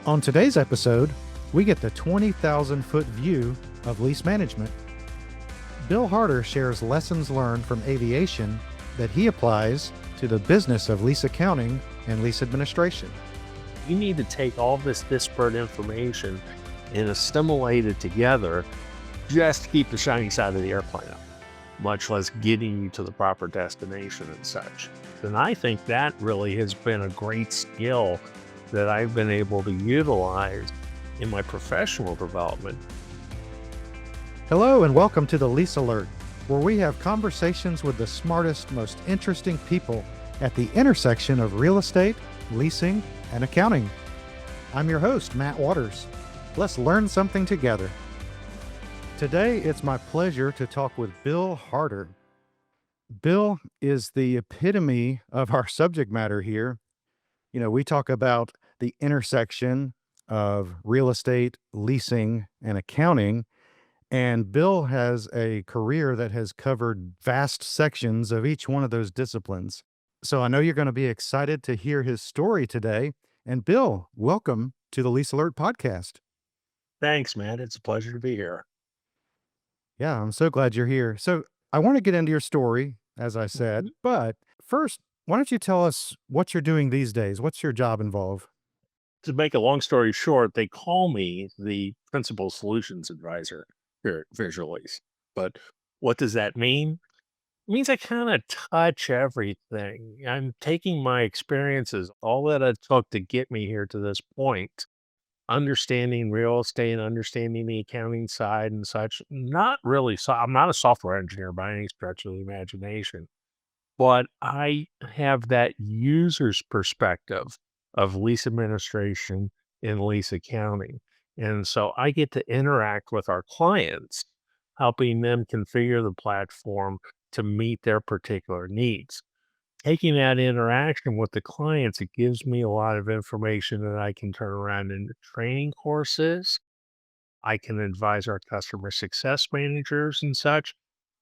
On today's episode, we get the 20,000-foot view of lease management. Bill Harter shares lessons learned from aviation that he applies to the business of lease accounting and lease administration. You need to take all this disparate information and assimilate it together just to keep the shiny side of the airplane up, much less getting you to the proper destination and such. And I think that really has been a great skill that I've been able to utilize in my professional development. Hello and welcome to the Lease Alert, where we have conversations with the smartest, most interesting people at the intersection of real estate, leasing, and accounting. I'm your host, Matt Waters. Let's learn something together. Today, it's my pleasure to talk with Bill Harter. Bill is the epitome of our subject matter here. You know, we talk about the intersection of real estate, leasing, and accounting. And Bill has a career that has covered vast sections of each one of those disciplines. So I know you're going to be excited to hear his story today. And Bill, welcome to the Lease Alert Podcast. Thanks, man. It's a pleasure to be here. Yeah, I'm so glad you're here. So I want to get into your story, as I said, but first, why don't you tell us what you're doing these days? What's your job involve? To make a long story short, they call me the principal solutions advisor here at Visual Lease. But what does that mean? It means I kind of touch everything. I'm taking my experiences, all that it took to get me here to this point, understanding real estate, understanding the accounting side and such. Not really, I'm not a software engineer by any stretch of the imagination, but I have that user's perspective of lease administration and lease accounting. And so I get to interact with our clients, helping them configure the platform to meet their particular needs. Taking that interaction with the clients, it gives me a lot of information that I can turn around into training courses. I can advise our customer success managers and such.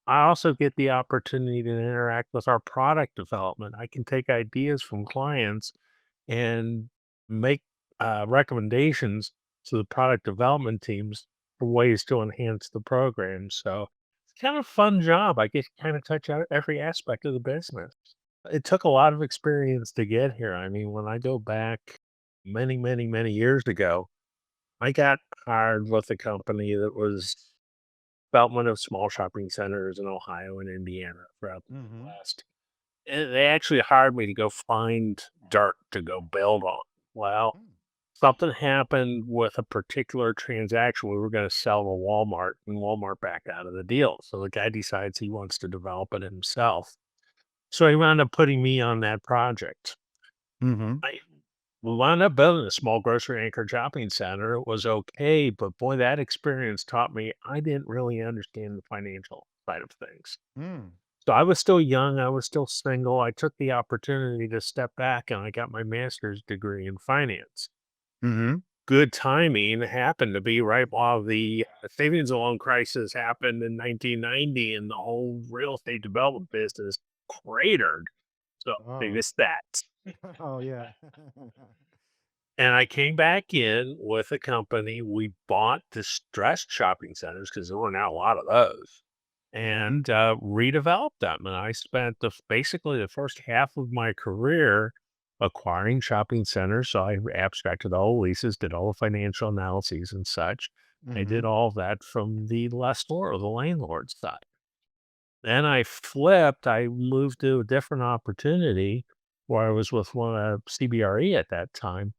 I also get the opportunity to interact with our product development. I can take ideas from clients and make recommendations to the product development teams for ways to enhance the program. So it's kind of a fun job. I get to kind of touch out every aspect of the business. It took a lot of experience to get here. I mean, when I go back many, many, many years ago, I got hired with a company that was development of small shopping centers in Ohio and Indiana throughout the Mm-hmm. Midwest. And they actually hired me to go find dirt to go build on. Well, something happened with a particular transaction we were going to sell to Walmart, and Walmart backed out of the deal. So the guy decides he wants to develop it himself. So he wound up putting me on that project. Mm-hmm. I we wound up building a small grocery anchored shopping center. It was okay, but boy, that experience taught me I didn't really understand the financial side of things. Mm. So I was still young, I was still single. I took the opportunity to step back and I got my master's degree in finance. Mm-hmm. Good timing happened to be right while the savings and loan crisis happened in 1990 and the whole real estate development business cratered. So they Oh. missed that. Oh, yeah. And I came back in with a company. We bought distressed shopping centers because there were now a lot of those and redeveloped them. And I spent basically the first half of my career acquiring shopping centers. So I abstracted all the leases, did all the financial analyses and such. I Mm-hmm. did all that from the lessor or the landlord side. Then I flipped. I moved to a different opportunity where I was with one CBRE at that time.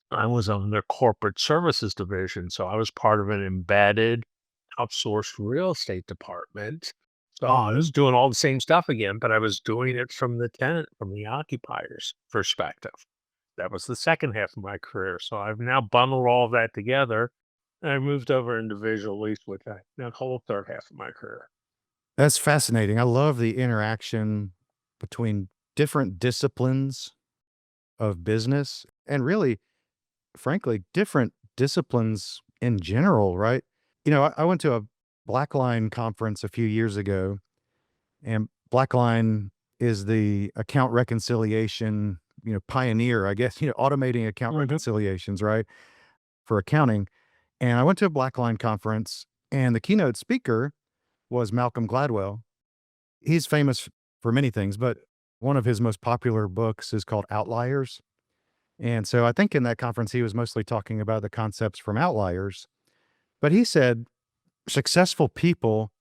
I was on their corporate services division, so I was part of an embedded outsourced real estate department. So I Mm-hmm. was doing all the same stuff again, but I was doing it from the tenant, from the occupier's perspective. That was the second half of my career. So I've now bundled all of that together and I moved over into visual lease, which I now call the third half of my career. That's fascinating. I love the interaction between different disciplines of business and really, frankly, different disciplines in general, right? You know, I went to a Blackline conference a few years ago, and Blackline is the account reconciliation, pioneer, I guess, automating account Mhm. reconciliations, right? for accounting. And I went to a Blackline conference, and the keynote speaker was Malcolm Gladwell. He's famous for many things, but one of his most popular books is called Outliers. And so I think in that conference, he was mostly talking about the concepts from Outliers. But he said successful people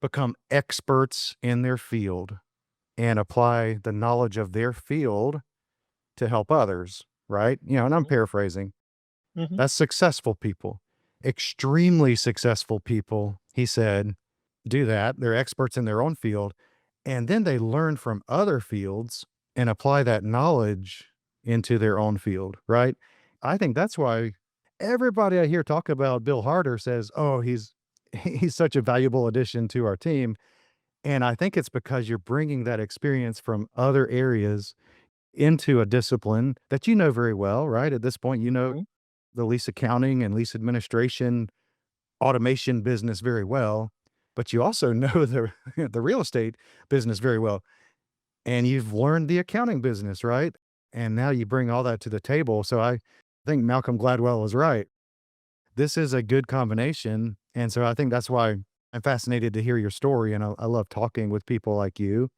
become experts in their field and apply the knowledge of their field to help others, right? And I'm paraphrasing. Mm-hmm. That's successful people. Extremely successful people, he said, do that. They're experts in their own field. And then they learn from other fields and apply that knowledge into their own field, right? I think that's why everybody I hear talk about Bill Harter says, oh, he's such a valuable addition to our team. And I think it's because you're bringing that experience from other areas into a discipline that you know very well, right? At this point, you know Mm-hmm. the lease accounting and lease administration automation business very well, but you also know the real estate business very well. And you've learned the accounting business, right? And now you bring all that to the table. So I think Malcolm Gladwell is right. This is a good combination. And so I think that's why I'm fascinated to hear your story. And I love talking with people like you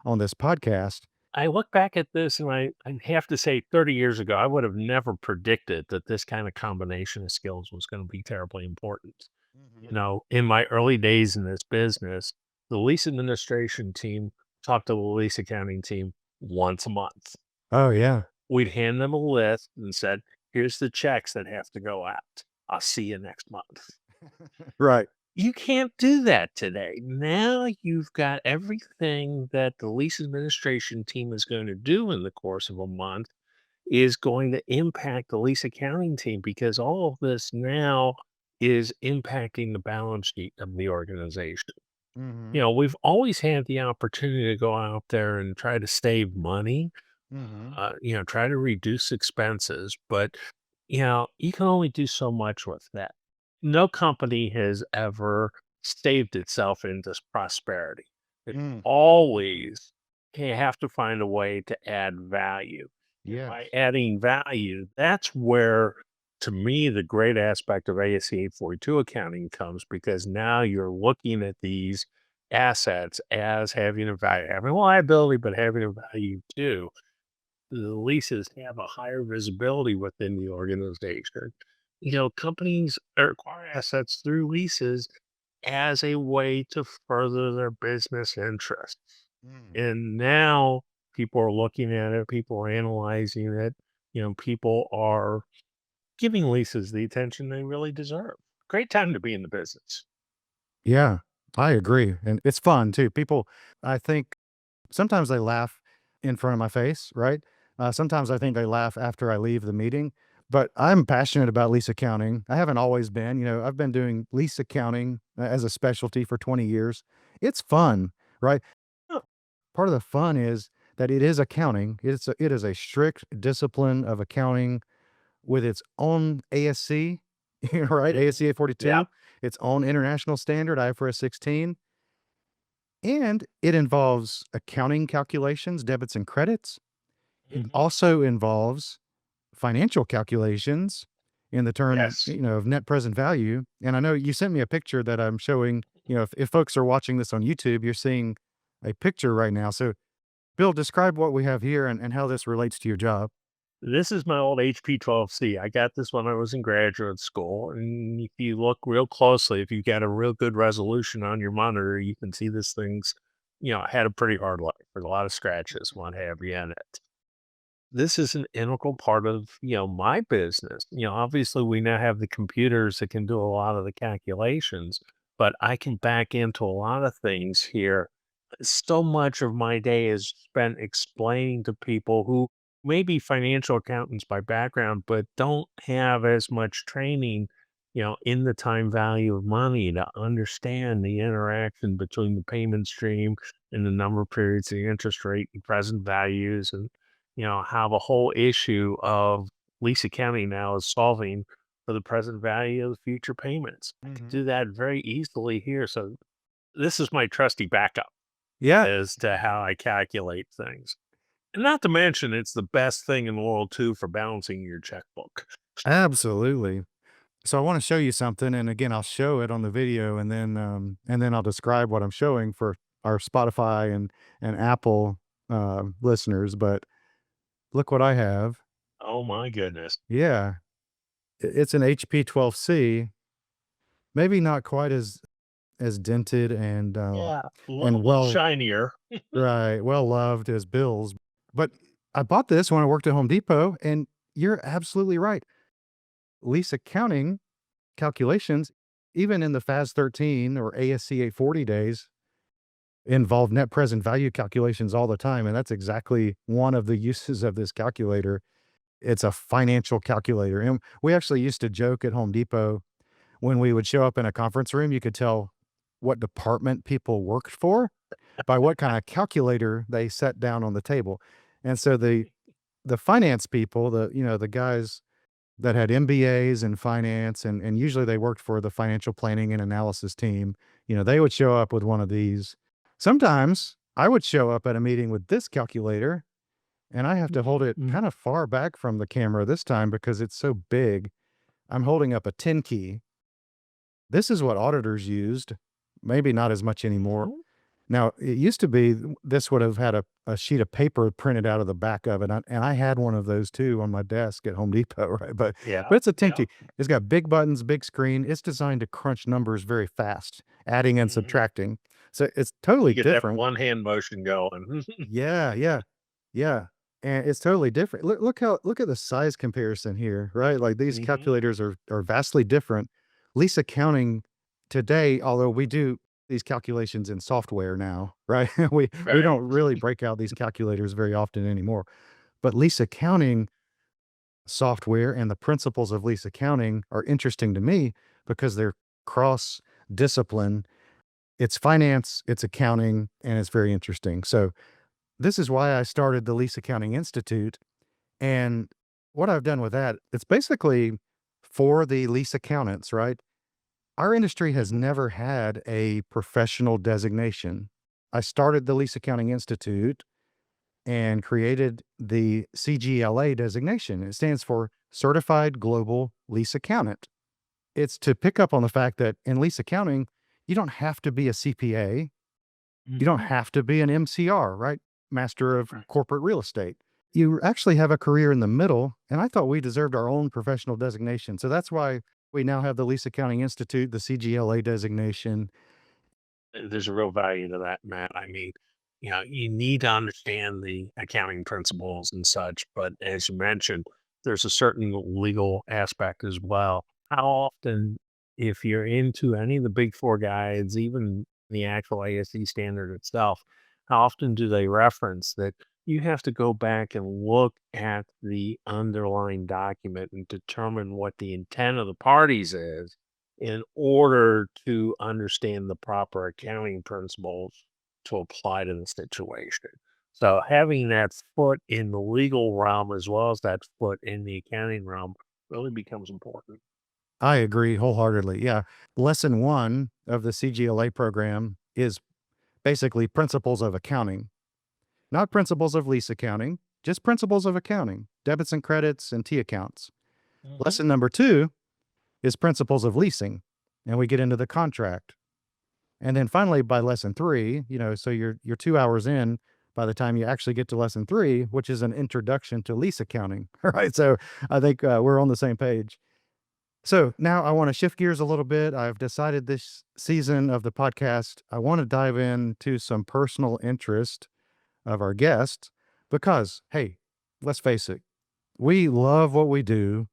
on this podcast. I look back at this and I have to say 30 years ago, I would have never predicted that this kind of combination of skills was going to be terribly important. Mhm. In my early days in this business, the lease administration team talked to the lease accounting team once a month. Oh, yeah. We'd hand them a list and said, here's the checks that have to go out. I'll see you next month. Right. You can't do that today. Now you've got everything that the lease administration team is going to do in the course of a month is going to impact the lease accounting team because all of this now is impacting the balance sheet of the organization. Mhm. We've always had the opportunity to go out there and try to save money, Mhm. try to reduce expenses, but you can only do so much with that. No company has ever staved itself into prosperity. It Mm. always you have to find a way to add value. And Yes. by adding value, that's where, to me, the great aspect of ASC 842 accounting comes because now you're looking at these assets as having a value, having a liability, but having a value too. The leases have a higher visibility within the organization. Companies acquire assets through leases as a way to further their business interests. Mm. And now people are looking at it, people are analyzing it, people are giving leases the attention they really deserve. Great time to be in the business. Yeah, I agree, and it's fun too. People, I think sometimes they laugh in front of my face, right? Sometimes I think they laugh after I leave the meeting, but I'm passionate about lease accounting. I haven't always been, I've been doing lease accounting as a specialty for 20 years. It's fun, right? Oh, Part of the fun is that it is accounting. It is a strict discipline of accounting with its own ASC, right? ASC mhm. Yeah. 842, its own international standard, IFRS 16, and it involves accounting calculations, debits and credits. It Mhm. also involves financial calculations in the term, Yes. of net present value. And I know you sent me a picture that I'm showing, if folks are watching this on YouTube, you're seeing a picture right now. So, Bill, describe what we have here and how this relates to your job. This is my old HP 12C. I got this when I was in graduate school. And if you look real closely, if you got a real good resolution on your monitor, you can see this thing's, had a pretty hard life with a lot of scratches, what have you in it. This is an integral part of, my business. Obviously we now have the computers that can do a lot of the calculations, but I can back into a lot of things here. So much of my day is spent explaining to people who may be financial accountants by background, but don't have as much training, in the time value of money to understand the interaction between the payment stream and the number of periods, the interest rate, and present values, and how the whole issue of lease accounting now is solving for the present value of the future payments. I could Mhm. do that very easily here. So this is my trusty backup Yeah. as to how I calculate things. And not to mention, it's the best thing in the world too for balancing your checkbook. Absolutely. So I want to show you something, and again, I'll show it on the video, and then I'll describe what I'm showing for our Spotify and Apple listeners. But look what I have. Oh my goodness. Yeah, it's an HP 12C, maybe not quite as dented Yeah. A and little well shinier. right, well loved as Bill's. But I bought this when I worked at Home Depot, and you're absolutely right. Lease accounting calculations, even in the FAS 13 or ASC 840 days, involve net present value calculations all the time. And that's exactly one of the uses of this calculator. It's a financial calculator. And we actually used to joke at Home Depot when we would show up in a conference room, you could tell what department people worked for by what kind of calculator they set down on the table. And so the finance people, the guys that had MBAs in finance, and usually they worked for the financial planning and analysis team. They would show up with one of these. Sometimes I would show up at a meeting with this calculator, and I have to hold it Mm. kind of far back from the camera this time because it's so big. I'm holding up a 10 key. This is what auditors used, maybe not as much anymore. Oh, Now, it used to be this would have had a sheet of paper printed out of the back of it, and I had one of those too on my desk at Home Depot, right? yeah. But it's a Yeah. 10 key. It's got big buttons, big screen. It's designed to crunch numbers very fast, adding and Mhm. subtracting. So it's totally You get that different. one hand motion going. Yeah, yeah, yeah, and it's totally different. Look at the size comparison here, right? Like, these Mhm. calculators are vastly different. Lease accounting today, although we do these calculations in software now, right? We Right. don't really break out these calculators very often anymore. But lease accounting software and the principles of lease accounting are interesting to me because they're cross discipline. It's finance, it's accounting, and it's very interesting. So this is why I started the Lease Accounting Institute. And what I've done with that, it's basically for the lease accountants, right? Our industry has Mhm. never had a professional designation. I started the Lease Accounting Institute and created the CGLA designation. It stands for Certified Global Lease Accountant. It's to pick up on the fact that in lease accounting, you don't have to be a CPA. You don't Mhm. have to be an MCR, right? Master of Right. Corporate Real Estate. You actually have a career in the middle, and I thought we deserved our own professional designation. So that's why we now have the Lease Accounting Institute, the CGLA designation. There's a real value to that, Matt. I mean, you need to understand the accounting principles and such, but as you mentioned, there's a certain legal aspect as well. How often, if you're into any of the big four guides, even the actual ASC standard itself, how often do they reference that you have to go back and look at the underlying document and determine what the intent of the parties is in order to understand the proper accounting principles to apply to the situation. So having that foot in the legal realm as well as that foot in the accounting realm really becomes important. I agree wholeheartedly. Yeah. Lesson one of the CGLA program is basically principles of accounting, not principles of lease accounting, just principles of accounting, debits and credits and T accounts. Mhm. Lesson number two is principles of leasing, and we get into the contract. And then finally, by lesson three, so you're 2 hours in by the time you actually get to lesson three, which is an introduction to lease accounting. Right. So I think we're on the same page. So now I want to shift gears a little bit. I've decided this season of the podcast, I want to dive into some personal interest of our guests because, hey, let's face it, we love what we do.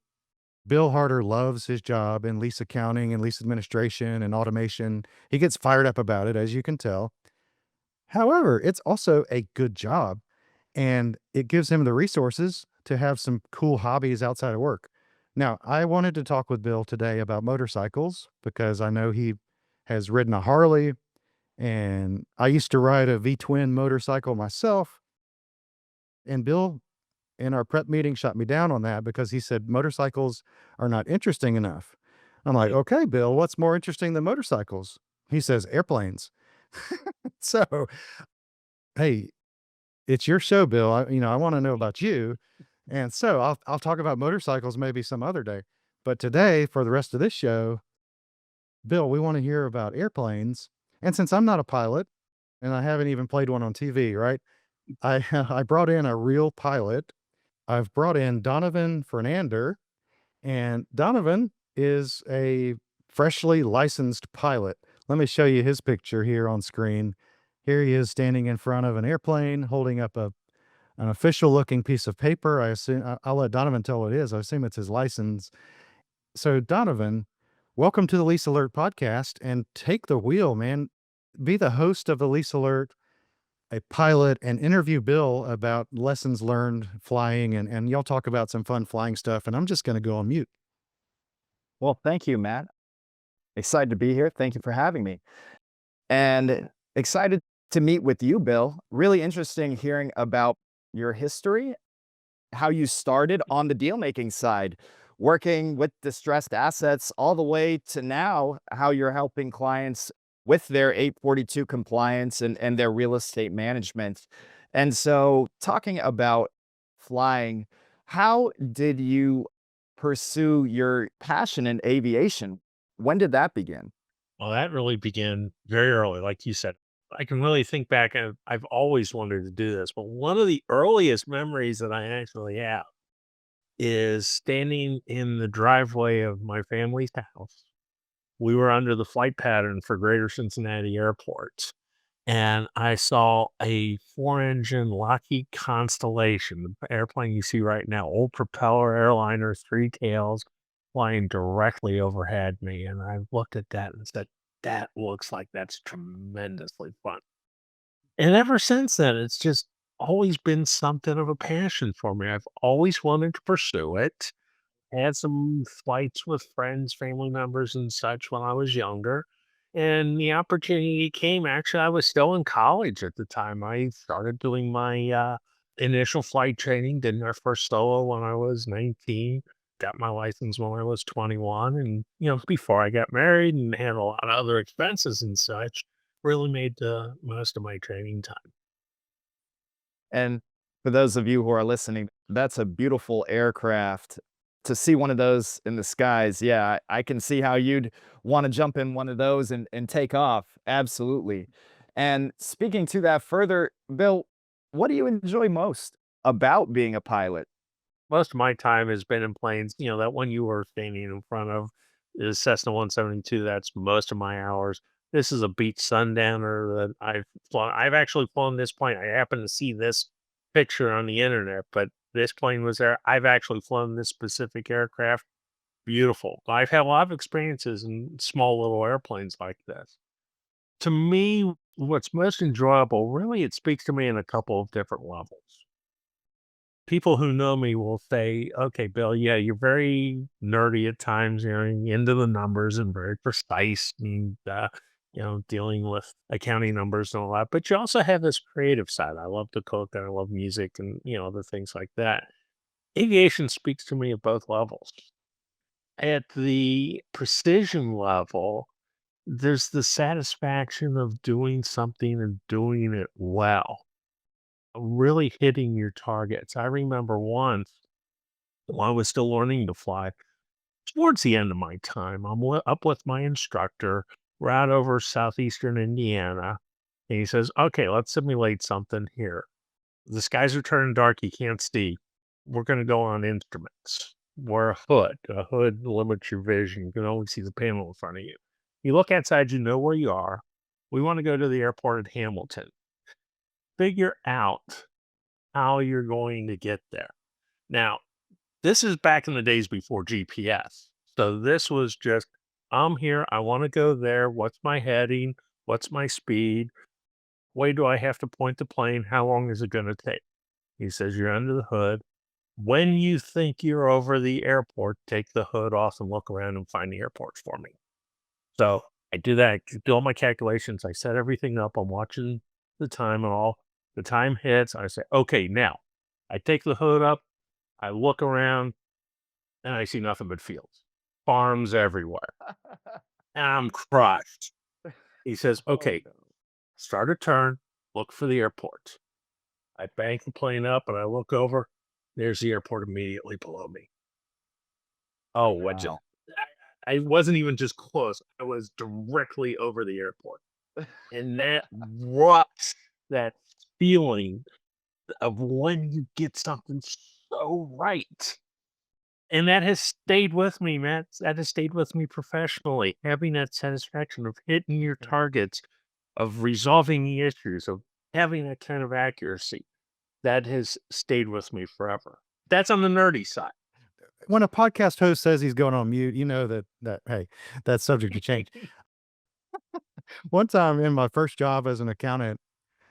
Bill Harter loves his job in lease accounting and lease administration and automation. He gets fired up about it, as you can tell. However, it's also a good job and it gives him the resources to have some cool hobbies outside of work. Now, I wanted to talk with Bill today about motorcycles because I know he has ridden a Harley and I used to ride a V twin motorcycle myself. And Bill in our prep meeting shot me down on that because he said motorcycles are not interesting enough. I'm like, okay, Bill, what's more interesting than motorcycles? He says airplanes. So, hey, it's your show, Bill. I want to know about you. And so I'll talk about motorcycles maybe some other day. But today, for the rest of this show, Bill, we want to hear about airplanes. And since I'm not a pilot and I haven't even played one on TV, right? I I brought in a real pilot. I've brought in Donovan Fernander, and Donovan is a freshly licensed pilot. Let me show you his picture here on screen. Here he is standing in front of an airplane, holding up an official looking piece of paper. I'll let Donovan tell what it is. I assume it's his license. So, Donovan, welcome to the Lease Alert podcast and take the wheel, man. Be the host of the Lease Alert, a pilot, and interview Bill about lessons learned flying. And y'all talk about some fun flying stuff. And I'm just going to go on mute. Well, thank you, Matt. Excited to be here. Thank you for having me. And excited to meet with you, Bill. Really interesting hearing about your history, how you started on the deal making side, working with distressed assets, all the way to now, how you're helping clients with their 842 compliance and their real estate management. And so, talking about flying, how did you pursue your passion in aviation? When did that begin? Well, that really began very early, like you said. I can really think back, and I've always wanted to do this, but one of the earliest memories that I actually have is standing in the driveway of my family's house. We were under the flight pattern for Greater Cincinnati Airport, and I saw a four-engine Lockheed Constellation, the airplane you see right now, old propeller airliner, three tails, flying directly overhead me, and I looked at that and said, "That looks like that's tremendously fun." And ever since then, it's just always been something of a passion for me. I've always wanted to pursue it. Had some flights with friends, family members, and such when I was younger. And the opportunity came. Actually, I was still in college at the time. I started doing my initial flight training, did my first solo when I was 19, got my license when I was 21. And, before I got married and had a lot of other expenses and such, really made the most of my training time. And for those of you who are listening, that's a beautiful aircraft. To see one of those in the skies, yeah, I can see how you'd want to jump in one of those and take off. Absolutely. And speaking to that further, Bill, what do you enjoy most about being a pilot? Most of my time has been in planes, that one you were standing in front of is Cessna 172. That's most of my hours. This is a beach sundowner that I've flown. I've actually flown this plane. I happen to see this picture on the internet, but this plane was there. I've actually flown this specific aircraft. Beautiful. I've had a lot of experiences in small little airplanes like this. To me, what's most enjoyable, really, it speaks to me in a couple of different levels. People who know me will say, "Okay, Bill, yeah, you're very nerdy at times, into the numbers and very precise and, dealing with accounting numbers and all that, but you also have this creative side. I love to cook and I love music and, other things like that." Aviation speaks to me at both levels. At the precision level, there's the satisfaction of doing something and doing it well, really hitting your targets. I remember once while I was still learning to fly, towards the end of my time, up with my instructor. We're out over southeastern Indiana. And he says, "Okay, let's simulate something here. The skies are turning dark. You can't see. We're going to go on instruments. Wear a hood. A hood limits your vision. You can only see the panel in front of you. You look outside, you know where you are. We want to go to the airport at Hamilton. Figure out how you're going to get there." Now, this is back in the days before GPS. So this was just, I'm here. I want to go there. What's my heading? What's my speed? Way do I have to point the plane? How long is it going to take? He says, "You're under the hood. When you think you're over the airport, take the hood off and look around and find the airport for me." So I do that. I do all my calculations. I set everything up. I'm watching the time and all. The time hits. I say, "Okay, now." I take the hood up. I look around and I see nothing but fields, farms everywhere. And I'm crushed. He says, Oh, "Okay, no. start a turn, look for the airport." I bank the plane up and I look over. There's the airport immediately below me. Oh, what just? Wow. I wasn't even just close. I was directly over the airport. And that rush, that feeling of when you get something so right. And that has stayed with me, Matt. That has stayed with me professionally. Having that satisfaction of hitting your targets, of resolving the issues, of having that kind of accuracy, that has stayed with me forever. That's on the nerdy side. When a podcast host says he's going on mute, you know that hey, that's subject to change. One time in my first job as an accountant,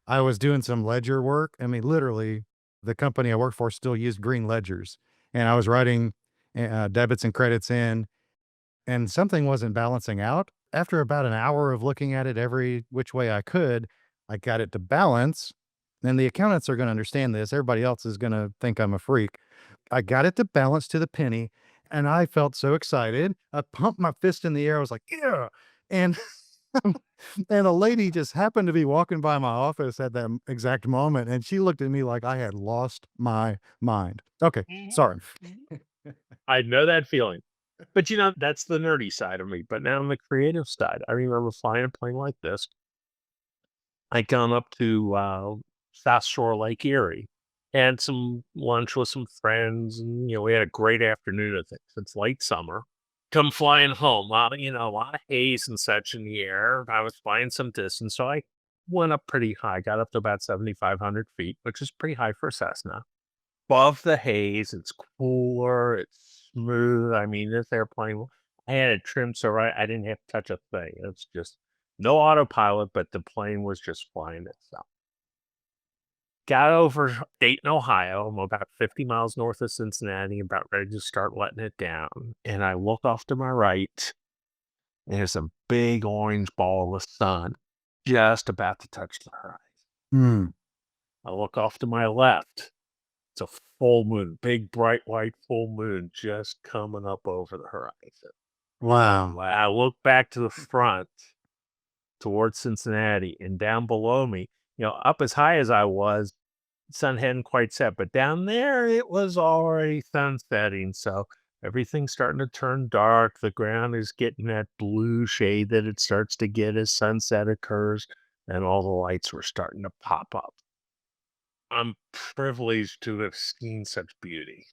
I was doing some ledger work. I mean, literally, the company I worked for still used green ledgers, and I was writing debits and credits in, and something wasn't balancing out. After about an hour of looking at it every which way I could, I got it to balance. And the accountants are going to understand this. Everybody else is going to think I'm a freak. I got it to balance to the penny, and I felt so excited. I pumped my fist in the air. I was like, yeah. And and a lady just happened to be walking by my office at that exact moment, and she looked at me like I had lost my mind. Okay, sorry. I know that feeling. But that's the nerdy side of me. But now on the creative side, I remember flying a plane like this. I'd gone up to South Shore Lake Erie, had some lunch with some friends, and we had a great afternoon. I think it's late summer. Come flying home, a lot of haze and such in the air. I was flying some distance, so I went up pretty high, got up to about 7,500 feet, which is pretty high for a Cessna. Above the haze, it's cooler, it's smooth. I mean, this airplane, I had it trimmed so right, I didn't have to touch a thing. It's just no autopilot, but the plane was just flying itself. Got over Dayton, Ohio. I'm about 50 miles north of Cincinnati, about ready to start letting it down. And I look off to my right, and there's a big orange ball of the sun just about to touch the horizon. Hmm. I look off to my left. It's a full moon, big, bright, white full moon just coming up over the horizon. Wow. I look back to the front towards Cincinnati, and down below me, up as high as I was, sun hadn't quite set, but down there it was already sunsetting. So everything's starting to turn dark. The ground is getting that blue shade that it starts to get as sunset occurs, and all the lights were starting to pop up. I'm privileged to have seen such beauty,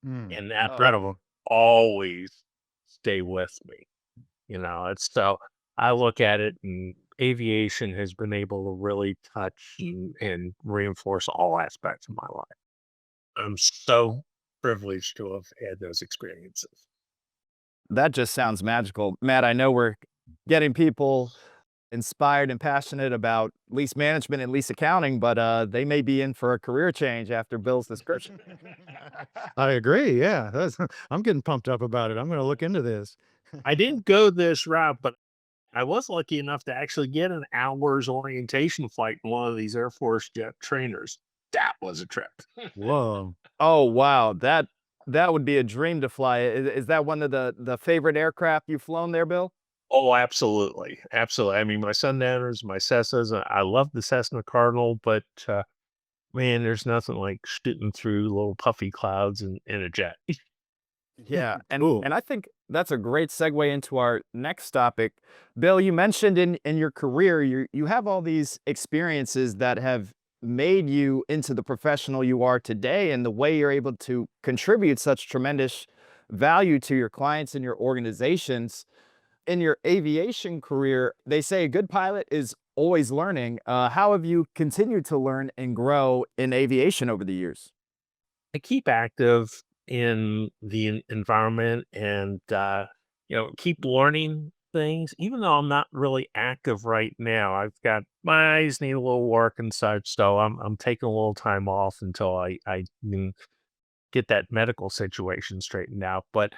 and that Incredible. always stay with me. It's so I look at it, and aviation has been able to really touch and reinforce all aspects of my life. I'm so privileged to have had those experiences. That just sounds magical. Matt, I know we're getting people inspired and passionate about lease management and lease accounting, but they may be in for a career change after Bill's description. I agree. Yeah, I'm getting pumped up about it. I'm going to look into this. I didn't go this route, but I was lucky enough to actually get an hour's orientation flight in one of these Air Force jet trainers. That was a trip. Whoa. Oh, wow. That would be a dream to fly. Is that one of the favorite aircraft you've flown there, Bill? Oh, absolutely. Absolutely. I mean, my Sundowners, my Cessnas, I love the Cessna Cardinal, but man, there's nothing like shooting through little puffy clouds in a jet. Yeah, Cool. and I think that's a great segue into our next topic. Bill, you mentioned in your career, you have all these experiences that have made you into the professional you are today, and the way you're able to contribute such tremendous value to your clients and your organizations. In your aviation career, they say a good pilot is always learning. How have you continued to learn and grow in aviation over the years? I keep active in the environment and, keep learning things, even though I'm not really active right now. I've got my eyes need a little work and such, so I'm taking a little time off until I can get that medical situation straightened out. But,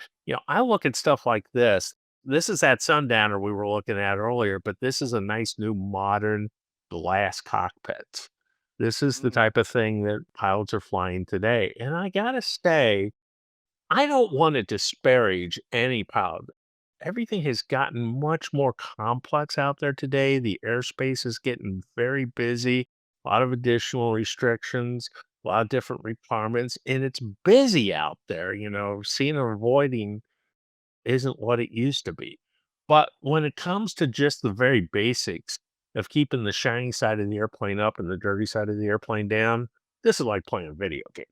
I look at stuff like this. This is that Sundowner we were looking at earlier, but this is a nice new modern glass cockpit. This is the type of thing that pilots are flying today. And I gotta say, I don't want to disparage any pilot. Everything has gotten much more complex out there today. The airspace is getting very busy. a lot of additional restrictions, a lot of different requirements, and it's busy out there. Seeing and avoiding isn't what it used to be. But when it comes to just the very basics of keeping the shiny side of the airplane up and the dirty side of the airplane down, this is like playing a video game.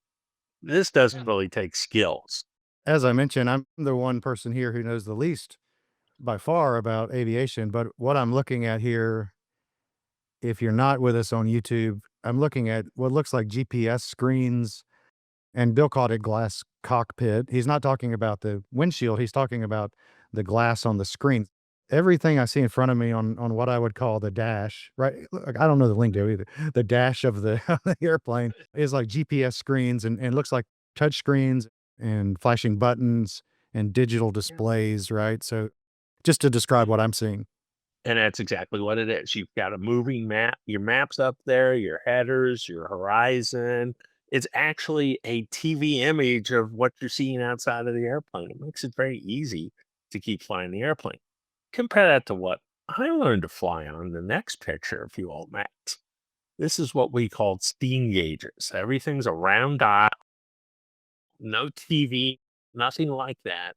This doesn't really take skills. As I mentioned, I'm the one person here who knows the least by far about aviation, but what I'm looking at here, if you're not with us on YouTube, I'm looking at what looks like GPS screens, and Bill called it glass cockpit. He's not talking about the windshield, he's talking about the glass on the screen. Everything I see in front of me on what I would call the dash, right? Look, I don't know the lingo either. The dash of the, of the airplane is like GPS screens and looks like touch screens and flashing buttons and digital displays, right? So just to describe what I'm seeing. And that's exactly what it is. You've got a moving map. Your map's up there, your headers, your horizon. It's actually a TV image of what you're seeing outside of the airplane. It makes it very easy to keep flying the airplane. Compare that to what I learned to fly on the next picture, if you all Matt. This is what we call steam gauges. Everything's a round dial, no TV, nothing like that.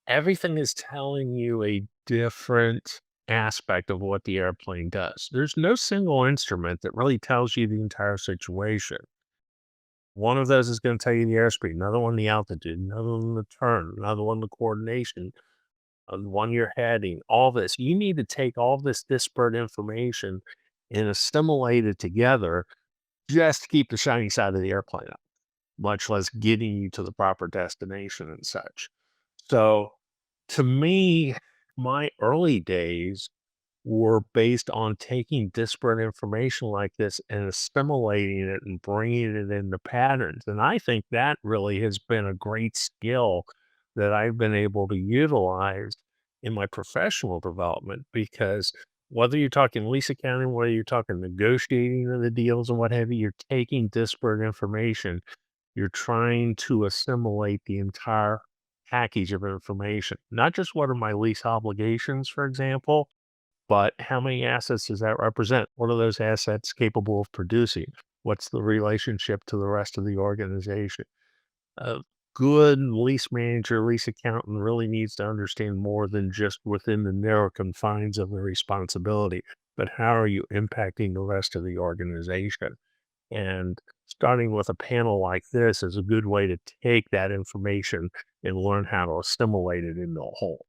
Everything is telling you a different aspect of what the airplane does. There's no single instrument that really tells you the entire situation. One of those is going to tell you the airspeed, another one the altitude, another one the turn, another one the coordination, one you're heading, all this. You need to take all this disparate information and assimilate it together just to keep the shiny side of the airplane up, much less getting you to the proper destination and such. So to me, my early days were based on taking disparate information like this and assimilating it and bringing it into patterns. And I think that really has been a great skill that I've been able to utilize in my professional development because whether you're talking lease accounting, whether you're talking negotiating of the deals and what have you, you're taking disparate information. You're trying to assimilate the entire package of information, not just what are my lease obligations, for example, but how many assets does that represent? What are those assets capable of producing? What's the relationship to the rest of the organization? A good lease manager, lease accountant really needs to understand more than just within the narrow confines of the responsibility, but how are you impacting the rest of the organization? And starting with a panel like this is a good way to take that information and learn how to assimilate it into a whole.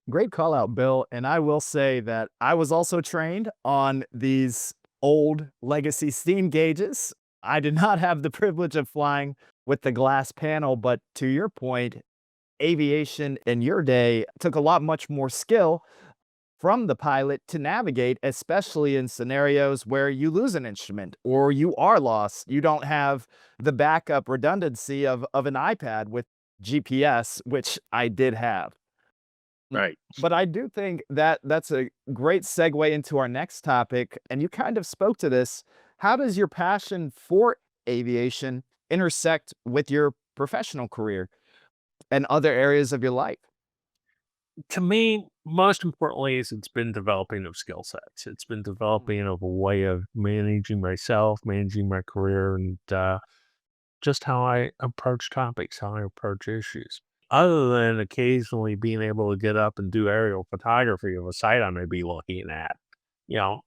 Great call out, Bill. And I will say that I was also trained on these old legacy steam gauges. I did not have the privilege of flying with the glass panel, but to your point, aviation in your day took a lot much more skill from the pilot to navigate, especially in scenarios where you lose an instrument or you are lost. You don't have the backup redundancy of an iPad with GPS, which I did have. Right. But I do think that that's a great segue into our next topic. And you kind of spoke to this. How does your passion for aviation intersect with your professional career and other areas of your life? To me, most importantly, is it's been developing of skill sets. It's been developing of a way of managing myself, managing my career, and just how I approach topics, how I approach issues. Other than occasionally being able to get up and do aerial photography of a site I may be looking at,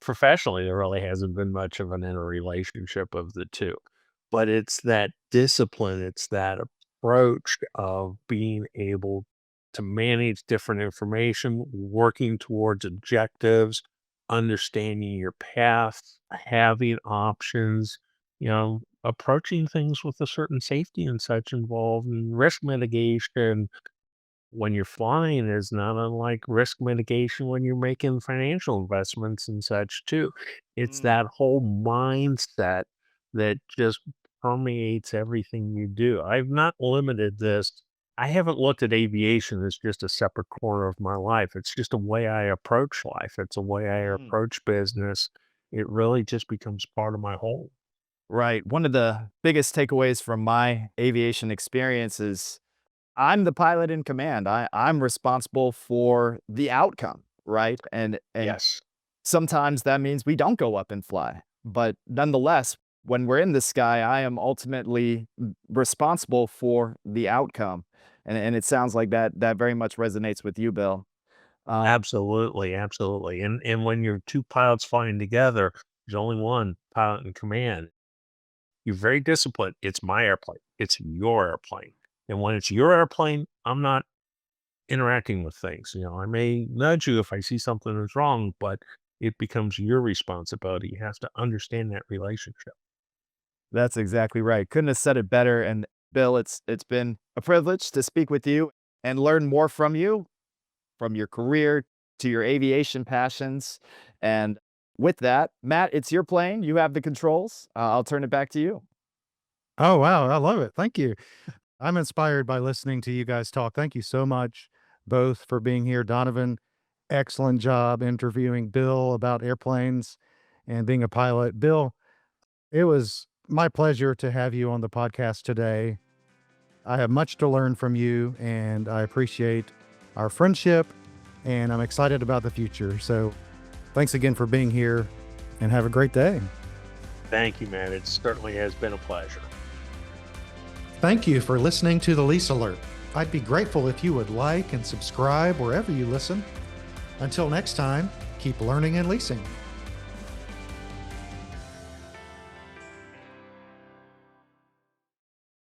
professionally, there really hasn't been much of an interrelationship of the two. But it's that discipline, it's that approach of being able to manage different information, working towards objectives, understanding your path, having options, approaching things with a certain safety and such involved and risk mitigation when you're flying is not unlike risk mitigation when you're making financial investments and such too. It's Mm. that whole mindset that just permeates everything you do. I've not limited this. I haven't looked at aviation as just a separate corner of my life. It's just a way I approach life. It's a way I Mm. approach business. It really just becomes part of my whole. Right. One of the biggest takeaways from my aviation experience is I'm the pilot in command. I'm responsible for the outcome, right? And Yes. sometimes that means we don't go up and fly. But nonetheless, when we're in the sky, I am ultimately responsible for the outcome. And it sounds like that very much resonates with you, Bill. Absolutely, absolutely. And when you're two pilots flying together, there's only one pilot in command. You're very disciplined. It's my airplane. It's your airplane. And when it's your airplane, I'm not interacting with things. I may nudge you if I see something is wrong, but it becomes your responsibility. You have to understand that relationship. That's exactly right. Couldn't have said it better. And Bill, it's been a privilege to speak with you and learn more from you, from your career to your aviation passions. And with that, Matt, it's your plane. You have the controls. I'll turn it back to you. Oh, wow. I love it. Thank you. I'm inspired by listening to you guys talk. Thank you so much, both, for being here. Donovan, excellent job interviewing Bill about airplanes and being a pilot. Bill, it was my pleasure to have you on the podcast today. I have much to learn from you, and I appreciate our friendship, and I'm excited about the future. So thanks again for being here, and have a great day. Thank you, man. It certainly has been a pleasure. Thank you for listening to the Lease Alert. I'd be grateful if you would like and subscribe wherever you listen. Until next time, keep learning and leasing.